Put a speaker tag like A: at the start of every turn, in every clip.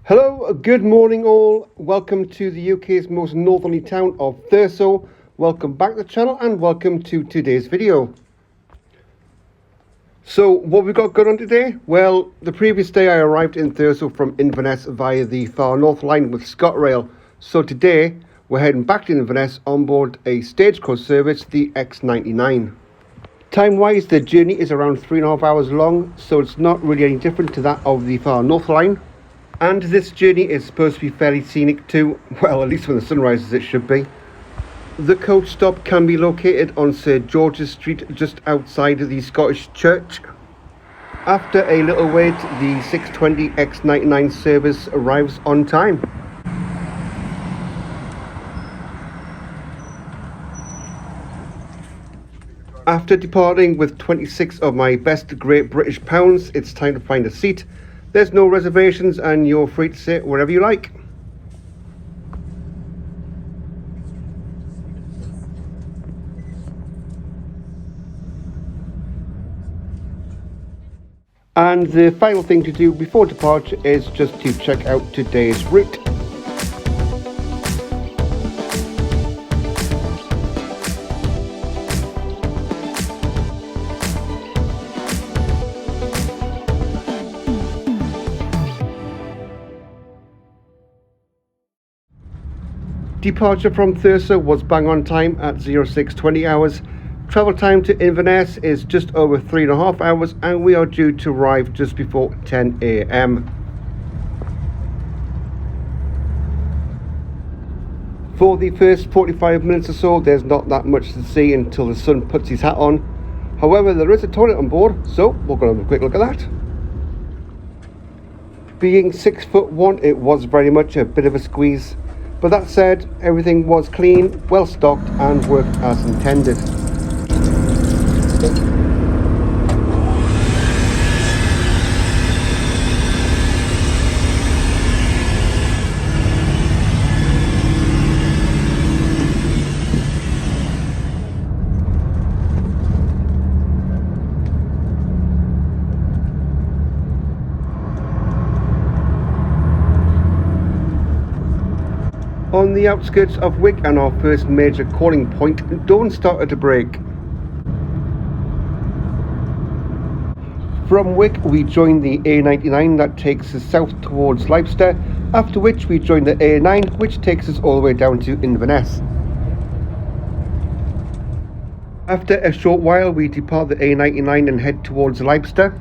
A: Hello, good morning all. Welcome to the UK's most northerly town of Thurso. Welcome back to the channel and welcome to today's video. So what we've got going on today? Well, the previous day I arrived in Thurso from Inverness via the Far North line with ScotRail. So today we're heading back to Inverness on board a StageCoach service, the X99. Time-wise, the journey is around 3.5 hours long, so it's not really any different to that of the Far North line. And this journey is supposed to be fairly scenic too, well, at least when the sun rises it should be. The coach stop can be located on Sir George's Street, just outside the Scottish Church. After a little wait, the 6:20 X99 service arrives on time. After departing with 26 of my best Great British pounds, it's time to find a seat. There's no reservations and you're free to sit wherever you like. And the final thing to do before departure is just to check out today's route. Departure from Thurso was bang on time at 0620 hours. Travel time to Inverness is just over 3.5 hours and we are due to arrive just before 10 AM. For the first 45 minutes or so there's not that much to see until the sun puts his hat on. However, there is a toilet on board, so we're going to have a quick look at that. Being 6'1", it was very much a bit of a squeeze. But that said, everything was clean, well stocked and worked as intended. On the outskirts of Wick and our first major calling point, dawn started to break. From Wick we joined the A99 that takes us south towards Leicester, after which we joined the A9 which takes us all the way down to Inverness. After a short while we depart the A99 and head towards Leicester.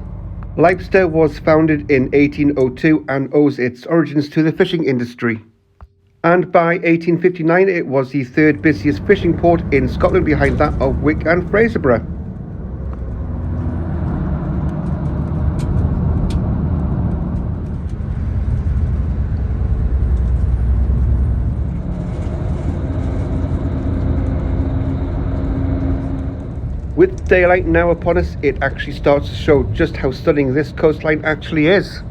A: Leicester was founded in 1802 and owes its origins to the fishing industry. And by 1859 it was the third busiest fishing port in Scotland behind that of Wick and Fraserburgh. With daylight now upon us, it actually starts to show just how stunning this coastline actually is.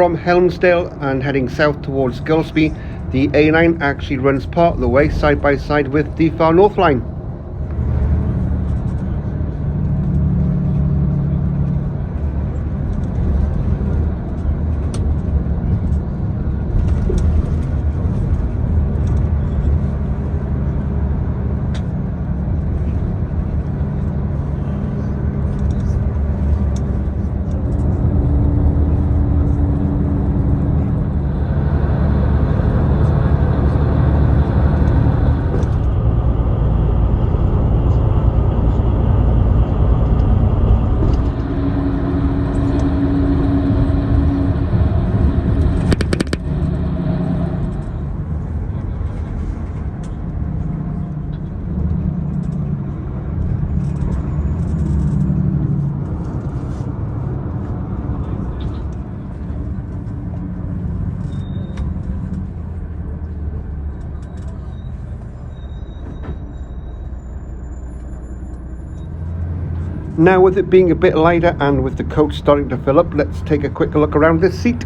A: From Helmsdale and heading south towards Gillespie, the A9 actually runs part of the way side by side with the Far North Line. Now, with it being a bit lighter and with the coach starting to fill up, let's take a quick look around this seat.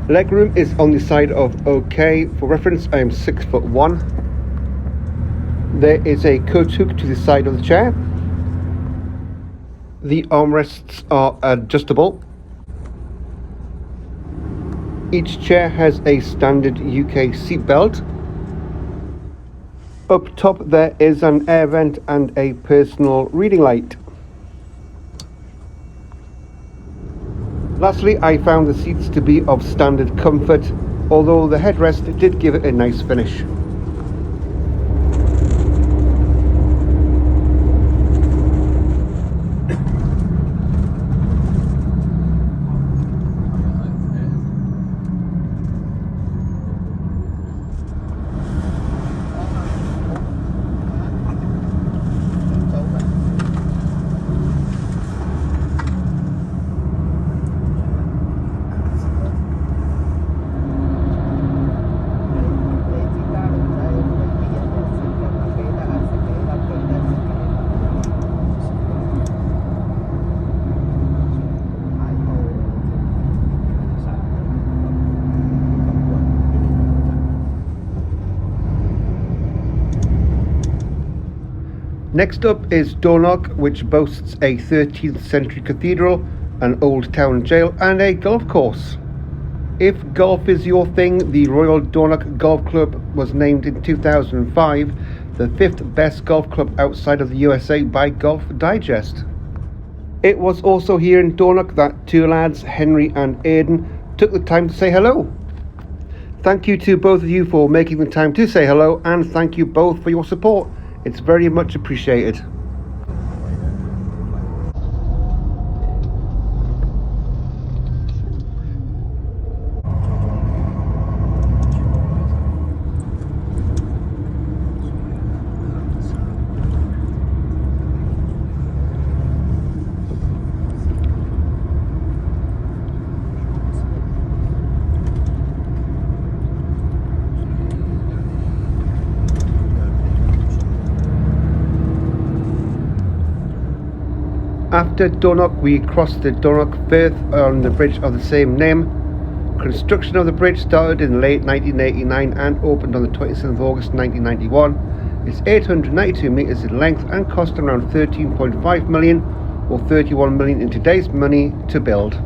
A: Legroom is on the side of OK. For reference, I am 6'1". There is a coach hook to the side of the chair. The armrests are adjustable. Each chair has a standard UK seat belt. Up top there is an air vent and a personal reading light. Lastly, I found the seats to be of standard comfort, although the headrest did give it a nice finish. Next up is Dornoch, which boasts a 13th century cathedral, an old town jail and a golf course. If golf is your thing, the Royal Dornoch Golf Club was named in 2005 the 5th best golf club outside of the USA by Golf Digest. It was also here in Dornoch that two lads, Henry and Aidan, took the time to say hello. Thank you to both of you for making the time to say hello, and thank you both for your support. It's very much appreciated. After Dornoch, we crossed the Dornoch Firth on the bridge of the same name. Construction of the bridge started in late 1989 and opened on the 27th of August 1991. It's 892 metres in length and cost around 13.5 million or 31 million in today's money to build.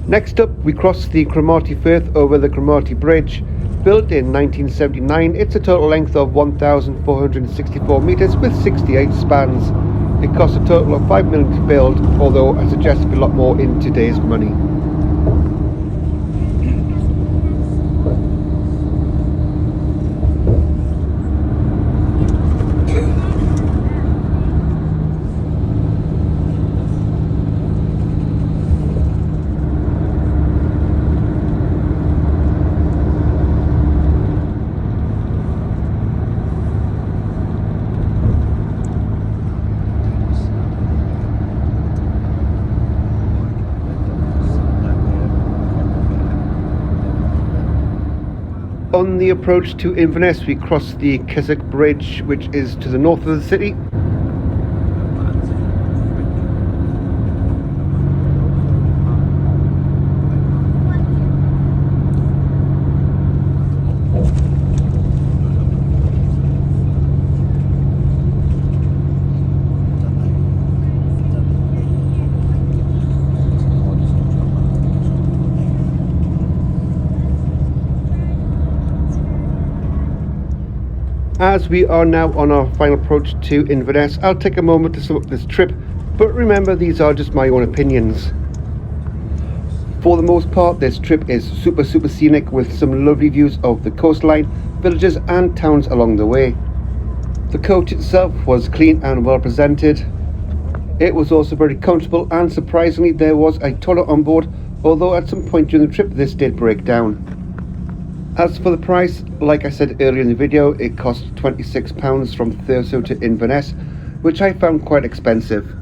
A: Next up, we cross the Cromarty Firth over the Cromarty Bridge. Built in 1979, it's a total length of 1,464 metres with 68 spans. It cost a total of £5 million to build, although I suggest it'd be a lot more in today's money. On the approach to Inverness, we cross the Keswick Bridge, which is to the north of the city. As we are now on our final approach to Inverness, I'll take a moment to sum up this trip, but remember these are just my own opinions. For the most part, this trip is super scenic with some lovely views of the coastline, villages and towns along the way. The coach itself was clean and well presented. It was also very comfortable, and surprisingly there was a toilet on board, although at some point during the trip this did break down. As for the price, like I said earlier in the video, it cost £26 from Thurso to Inverness, which I found quite expensive.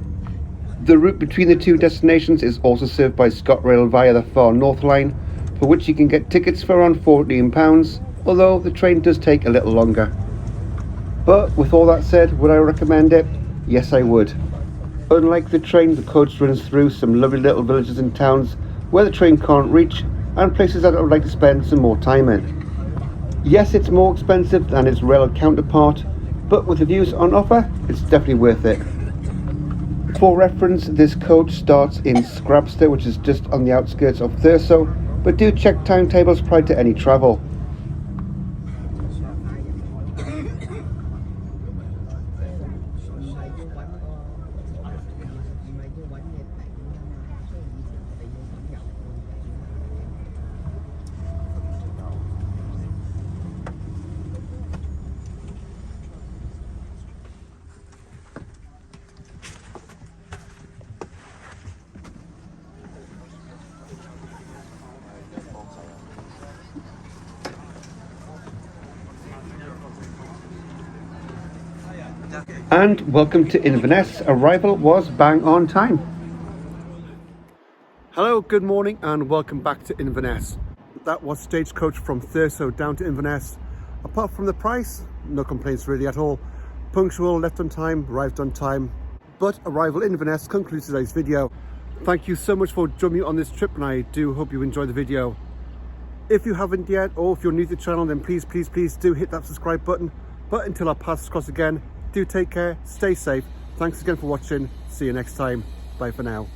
A: The route between the two destinations is also served by ScotRail via the Far North Line, for which you can get tickets for around £14, although the train does take a little longer. But with all that said, would I recommend it? Yes, I would. Unlike the train, the coach runs through some lovely little villages and towns where the train can't reach, and places that I would like to spend some more time in. Yes, it's more expensive than its rail counterpart, but with the views on offer, it's definitely worth it. For reference, this coach starts in Scrabster, which is just on the outskirts of Thurso, but do check timetables prior to any travel. And welcome to Inverness. Arrival was bang on time. Hello, good morning and welcome back to Inverness. That was Stagecoach from Thurso down to Inverness. Apart from the price, no complaints really at all. Punctual, left on time, arrived on time. But arrival in Inverness concludes today's video. Thank you so much for joining me on this trip, and I do hope you enjoyed the video. If you haven't yet, or if you're new to the channel, then please do hit that subscribe button. But until our paths cross again, do take care, stay safe. Thanks again for watching. See you next time. Bye for now.